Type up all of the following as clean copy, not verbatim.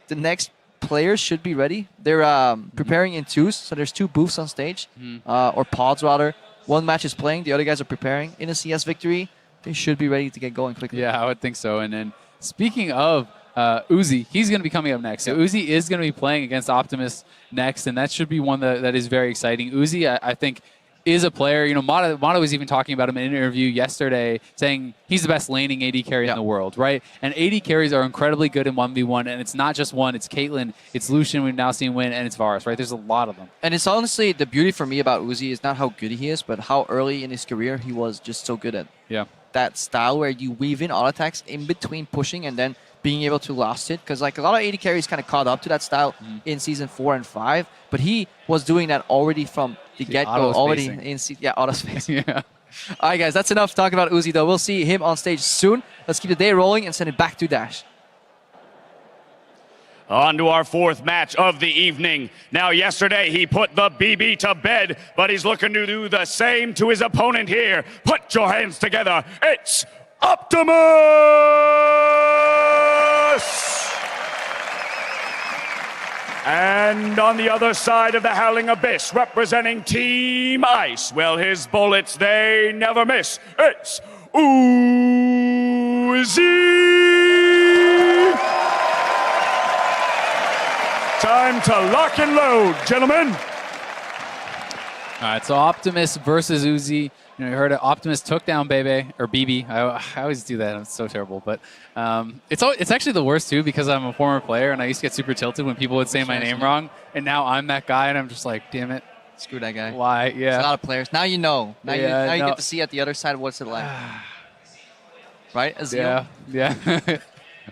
the next players should be ready. They're preparing in twos, so there's 2 booths on stage, or pods rather. One match is playing, the other guys are preparing. In a CS victory, they should be ready to get going quickly. Yeah, I would think so. And then speaking of Uzi, he's going to be coming up next. So Uzi is going to be playing against Optimus next, and that should be one that is very exciting. Uzi, I think, is a player. You know, Mata was even talking about him in an interview yesterday, saying he's the best laning AD carry in the world, right? And AD carries are incredibly good in 1v1, and it's not just one. It's Caitlyn, it's Lucian we've now seen win, and it's Varus, right? There's a lot of them. And it's honestly, the beauty for me about Uzi is not how good he is, but how early in his career he was just so good at that style where you weave in auto attacks in between pushing and then being able to last it. Because like a lot of AD carries kind of caught up to that style in Season 4 and 5, but he was doing that already from the get-go, already in auto space. Yeah. All right, guys, that's enough talking about Uzi, though. We'll see him on stage soon. Let's keep the day rolling and send it back to Dash. On to our 4th match of the evening. Now, yesterday he put the BB to bed, but he's looking to do the same to his opponent here. Put your hands together. It's Optimus! And on the other side of the Howling Abyss, representing Team Ice, well, his bullets, they never miss. It's Uzi! Time to lock and load, gentlemen. All right, so Optimus versus Uzi. You know, you heard it. Optimus took down Bebe, or BB. I always do that. I'm so terrible. But it's actually the worst, too, because I'm a former player, and I used to get super tilted when people would say my name wrong. And now I'm that guy, and I'm just like, damn it. Screw that guy. Why? Yeah. There's a lot of players. Now you know. Now you get to see at the other side what's it like. Right? Azil? Yeah.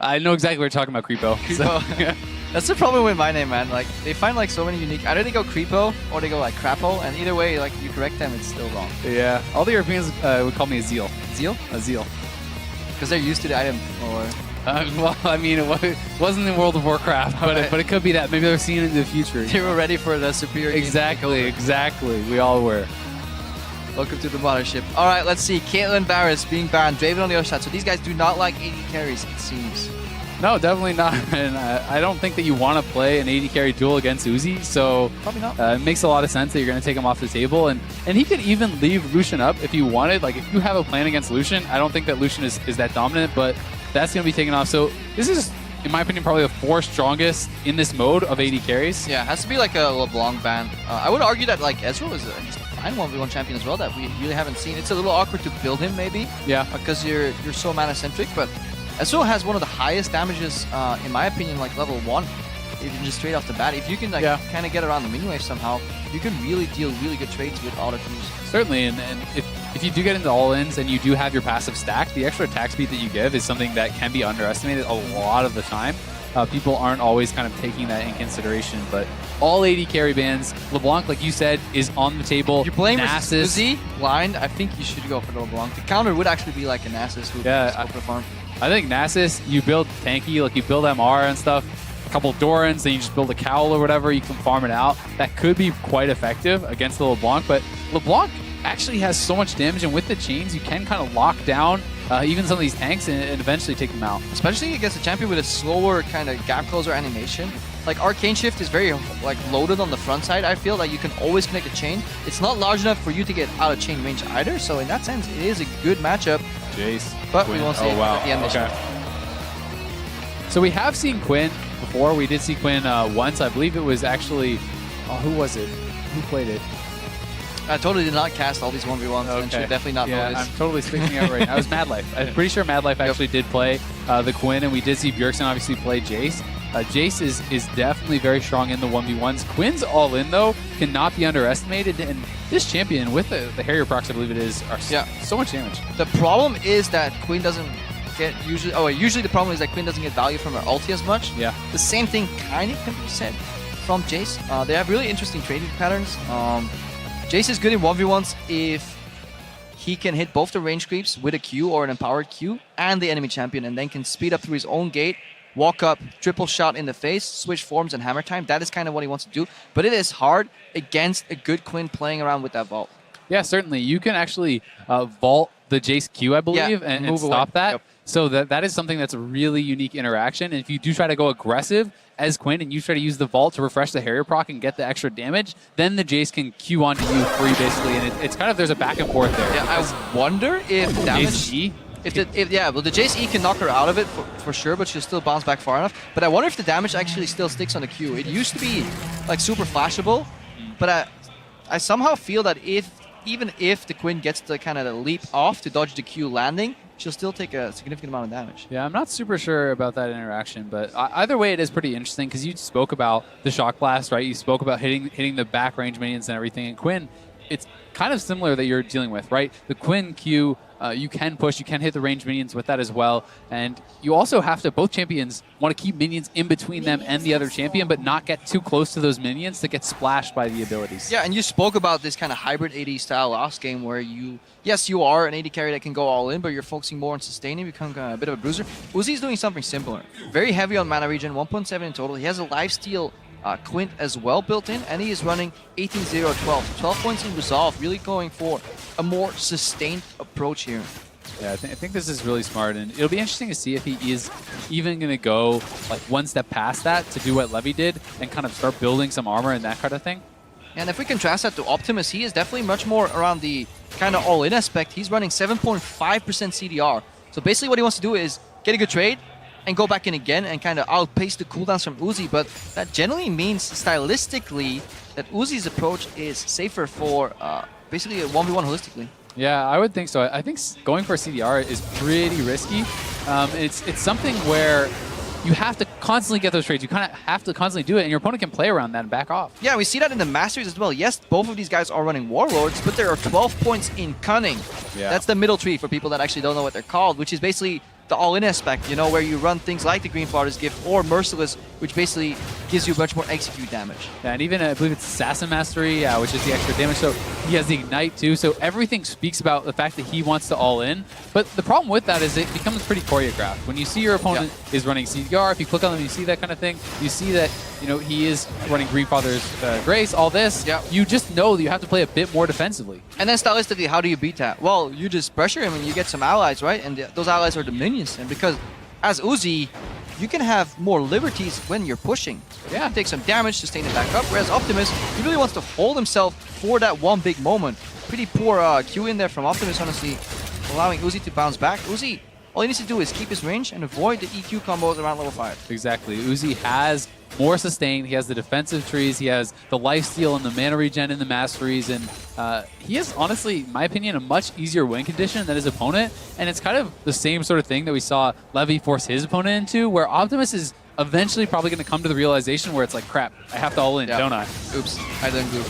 I know exactly what you're talking about, Creepo. So, yeah. That's the problem with my name, man. Like, they find like so many unique. Either they go Creepo or they go like Crapo, and either way, like you correct them, it's still wrong. Yeah. All the Europeans would call me Azil. Zeal? Azil. Because they're used to the item. Or well, I mean, it wasn't in World of Warcraft, but it could be that. Maybe they're seeing it in the future. They were ready for the superior. Exactly. We all were. Welcome to the mothership. All right, let's see. Caitlyn, Varus being banned. Draven on the other side. So these guys do not like AD carries, it seems. No, definitely not. And I don't think that you want to play an AD carry duel against Uzi. So probably not. It makes a lot of sense that you're going to take him off the table. And he could even leave Lucian up if you wanted. Like, if you have a plan against Lucian, I don't think that Lucian is that dominant, but that's going to be taken off. So this is, in my opinion, probably the 4th strongest in this mode of AD carries. Yeah, it has to be like a LeBlanc ban. I would argue that like Ezreal is just a fine 1v1 champion as well that we really haven't seen. It's a little awkward to build him maybe. Yeah. Because you're so mana-centric, but Ezreal has one of the highest damages, in my opinion, like level 1, even just straight off the bat. If you can like kind of get around the mini wave somehow, you can really deal really good trades with auto queues. Certainly, and if you do get into all-ins and you do have your passive stack, the extra attack speed that you give is something that can be underestimated a lot of the time. People aren't always kind of taking that in consideration, but all AD carry bans, LeBlanc, like you said, is on the table. You're playing with Uzi blind, I think you should go for the LeBlanc. The counter would actually be like a Nasus who can go for the farm. I think Nasus, you build tanky, like you build MR and stuff, a couple Dorans, then you just build a Cowl or whatever, you can farm it out. That could be quite effective against the LeBlanc, but LeBlanc actually has so much damage, and with the chains, you can kind of lock down even some of these tanks and eventually take them out. Especially against a champion with a slower kind of gap closer animation. Like, Arcane Shift is very like loaded on the front side. I feel that you can always connect a chain. It's not large enough for you to get out of chain range either, so in that sense, it is a good matchup. Jace. But Quinn. We won't see it at the end of the show. So we have seen Quinn before. We did see Quinn once. I believe it was actually... Oh, who was it? Who played it? I totally did not cast all these 1v1s and should definitely not know this. I'm totally speaking out right now. It was Mad Life. I'm pretty sure Mad Life actually did play the Quinn, and we did see Bjergsen obviously play Jace. Jace is definitely very strong in the 1v1s. Quinn's all-in, though, cannot be underestimated, and this champion with the Harrier procs, I believe it is, are so much damage. The problem is that Quinn doesn't get usually the problem is that Quinn doesn't get value from her ulti as much. Yeah. The same thing kind of can be said from Jace. They have really interesting trading patterns. Jace is good in 1v1s if he can hit both the range creeps with a Q or an empowered Q and the enemy champion, and then can speed up through his own gate, walk up, triple shot in the face, switch forms and hammer time. That is kind of what he wants to do. But it is hard against a good Quinn playing around with that vault. Yeah, certainly. You can actually vault the Jace Q, I believe, and stop that. So that is something that's a really unique interaction. And if you do try to go aggressive as Quinn and you try to use the vault to refresh the Harrier proc and get the extra damage, then the Jace can Q onto you free basically, and it's kind of, there's a back and forth there. Yeah, I wonder if damage. Jace E? Yeah, well, the Jace E can knock her out of it for sure, but she'll still bounce back far enough. But I wonder if the damage actually still sticks on the Q. It used to be like super flashable, but I somehow feel that even if the Quinn gets the kind of the leap off to dodge the Q landing, she'll still take a significant amount of damage. Yeah, I'm not super sure about that interaction, but either way, it is pretty interesting because you spoke about the Shock Blast, right? You spoke about hitting the back range minions and everything. And Quinn, it's kind of similar that you're dealing with, right? The Quinn Q, you can push, you can hit the range minions with that as well. And you also have to, both champions want to keep minions in between them and the other champion, but not get too close to those minions to get splashed by the abilities. Yeah, and you spoke about this kind of hybrid AD style last game where yes, you are an AD carry that can go all in, but you're focusing more on sustaining, become a bit of a bruiser. Uzi's doing something similar. Very heavy on mana regen, 1.7 in total. He has a lifesteal Quint as well built in, and he is running 18-0-12. 12 points in resolve, really going for a more sustained approach here. Yeah, I think this is really smart, and it'll be interesting to see if he is even going to go like one step past that to do what Levy did and kind of start building some armor and that kind of thing. And if we contrast that to Optimus, he is definitely much more around the kind of all-in aspect. He's running 7.5% CDR. So basically what he wants to do is get a good trade and go back in again and kind of outpace the cooldowns from Uzi. But that generally means stylistically that Uzi's approach is safer for basically a 1v1 holistically. Yeah, I would think so. I think going for CDR is pretty risky. It's something where you have to constantly get those trades. You kind of have to constantly do it, and your opponent can play around that and back off. Yeah, we see that in the Masters as well. Yes, both of these guys are running Warlords, but there are 12 points in Cunning. Yeah. That's the middle tree for people that actually don't know what they're called, which is basically the all-in aspect, you know, where you run things like the Green Flaughter's Gift or Merciless, which basically gives you much more execute damage. Yeah, and even I believe it's Assassin Mastery, which is the extra damage. So he has the Ignite too. So everything speaks about the fact that he wants to all in. But the problem with that is it becomes pretty choreographed. When you see your opponent is running CDR, if you click on them, you see that kind of thing. You see that, you know, he is running Green Father's Grace, all this. Yeah. You just know that you have to play a bit more defensively. And then stylistically, how do you beat that? Well, you just pressure him and you get some allies, right? And those allies are the minions. And because as Uzi, you can have more liberties when you're pushing. You can take some damage, sustain it back up, whereas Optimus, he really wants to hold himself for that one big moment. Pretty poor Q in there from Optimus, honestly, allowing Uzi to bounce back. Uzi, all he needs to do is keep his range and avoid the EQ combos around level 5. Exactly. Uzi has more sustain. He has the defensive trees. He has the lifesteal and the mana regen in the masteries. And he has, honestly, in my opinion, a much easier win condition than his opponent. And it's kind of the same sort of thing that we saw Levy force his opponent into, where Optimus is eventually probably going to come to the realization where it's like, crap, I have to all in, don't I? Oops, I didn't go.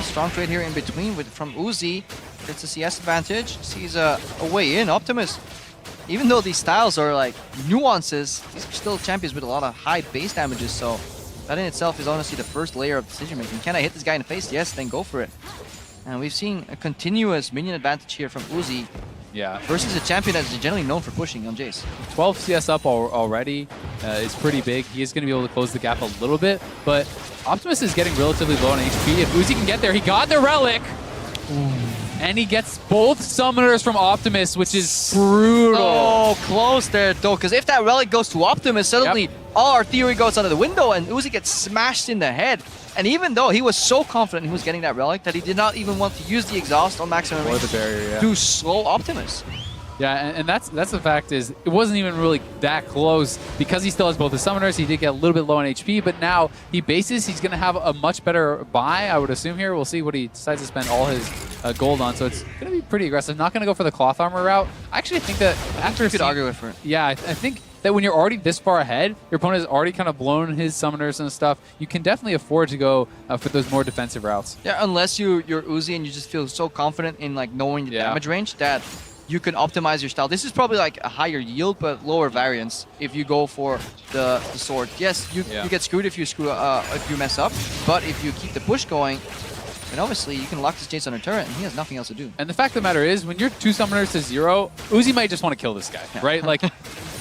Strong trade here in between from Uzi. Gets the CS advantage. Sees a way in. Optimus, even though these styles are like nuances, these are still champions with a lot of high base damages, so that in itself is honestly the first layer of decision making. Can I hit this guy in the face? Yes, then go for it. And we've seen a continuous minion advantage here from Uzi. Yeah. Versus a champion that's generally known for pushing on Jace. 12 CS up already is pretty big. He is going to be able to close the gap a little bit, but Optimus is getting relatively low on HP. If Uzi can get there, he got the Relic! Ooh. And he gets both summoners from Optimus, which is brutal. Oh, close there, though, because if that Relic goes to Optimus, suddenly all our theory goes out of the window, and Uzi gets smashed in the head. And even though he was so confident he was getting that Relic that he did not even want to use the exhaust on maximum range the barrier, to slow Optimus. Yeah, and that's the fact is it wasn't even really that close because he still has both the summoners. He did get a little bit low on HP, but now he bases. He's going to have a much better buy, I would assume here. We'll see what he decides to spend all his gold on. So it's going to be pretty aggressive. Not going to go for the cloth armor route. I actually think that after... You could argue with it. Yeah, I think that when you're already this far ahead, your opponent has already kind of blown his summoners and stuff, you can definitely afford to go for those more defensive routes. Yeah, unless you're Uzi and you just feel so confident in like knowing the damage range that you can optimize your style. This is probably like a higher yield but lower variance if you go for the sword. Yes, you get screwed if you mess up, but if you keep the push going, then obviously you can lock this Jace on a turret and he has nothing else to do. And the fact of the matter is, when you're 2 summoners to 0, Uzi might just want to kill this guy, right? Like,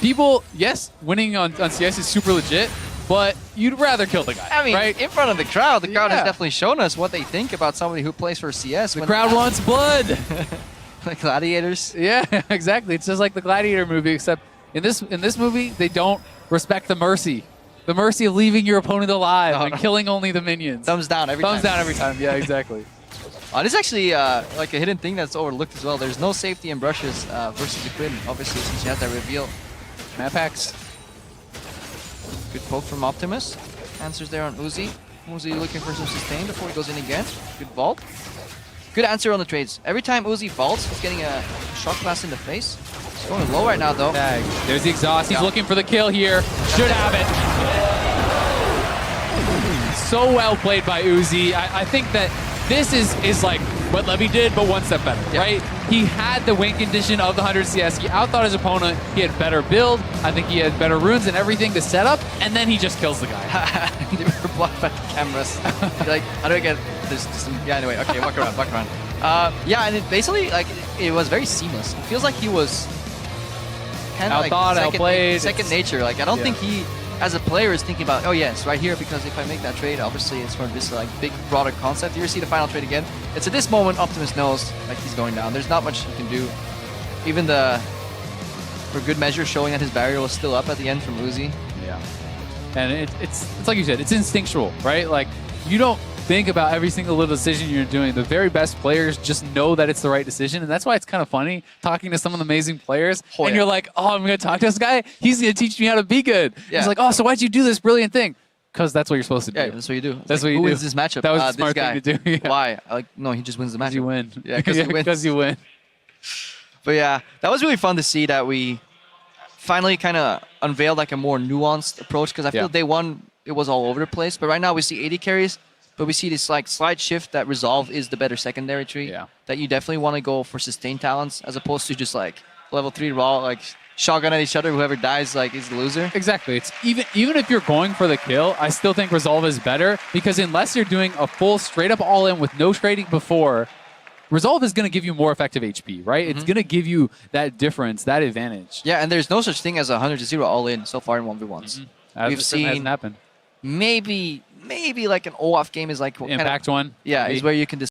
people, yes, winning on CS is super legit, but you'd rather kill the guy, I mean, right? in front of the crowd has definitely shown us what they think about somebody who plays for CS. The crowd wants blood. Like gladiators. Yeah, exactly. It's just like the Gladiator movie, except in this movie they don't respect the mercy of leaving your opponent alive and killing only the minions. Thumbs down every time. Thumbs down every time. Yeah, exactly. This is actually like a hidden thing that's overlooked as well. There's no safety in brushes versus the Quinn, obviously, since you have that reveal. Map hacks. Good poke from Optimus. Answers there on Uzi. Uzi looking for some sustain before he goes in again. Good vault. Good answer on the trades. Every time Uzi vaults, he's getting a shot blast in the face. He's going low right now, though. There's the exhaust. He's looking for the kill here. Should have it. So well played by Uzi. I think that this is like what Levy did, but one step better, right? He had the win condition of the 100 CS. He outthought his opponent. He had better build. I think he had better runes and everything to set up, and then he just kills the guy. They were blocked by the cameras. You're like, how do I get this? Yeah, anyway, okay, walk around. Yeah, and it basically, like, it was very seamless. It feels like he was kind of outthought, like outplayed. second nature. Like, I don't think he, as a player, is thinking about, oh yes, right here, because if I make that trade, obviously it's for this like big, broader concept. You see the final trade again. It's at this moment Optimus knows like he's going down. There's not much he can do. Even for good measure, showing that his barrier was still up at the end from Uzi. Yeah, and it's like you said, it's instinctual, right? Like you don't think about every single little decision you're doing. The very best players just know that it's the right decision, and that's why it's kind of funny talking to some of the amazing players. And you're like, oh, I'm gonna talk to this guy. He's gonna teach me how to be good. He's like, oh, so why'd you do this brilliant thing? Because that's what you're supposed to do. Yeah, that's what you do. That's like, what you who do. wins this matchup? That was the smart this guy. thing to do. Yeah. Why? Like, no, he just wins the matchup. You win. Yeah, because he wins. Because you win. But yeah, that was really fun to see that we finally kind of unveiled like a more nuanced approach, because I feel day one it was all over the place. But right now we see 80 carries, but we see this like slight shift that Resolve is the better secondary tree. Yeah. That you definitely want to go for sustained talents as opposed to just like level 3 raw, like shotgun at each other. Whoever dies like is the loser. Exactly. It's even if you're going for the kill, I still think Resolve is better, because unless you're doing a full straight up all in with no trading before, Resolve is going to give you more effective HP, right? It's going to give you that difference, that advantage. Yeah, and there's no such thing as a 100-0 all in so far in 1v1s. We've seen hasn't happened. maybe like an OAF game is like Impact one. Yeah, is where you can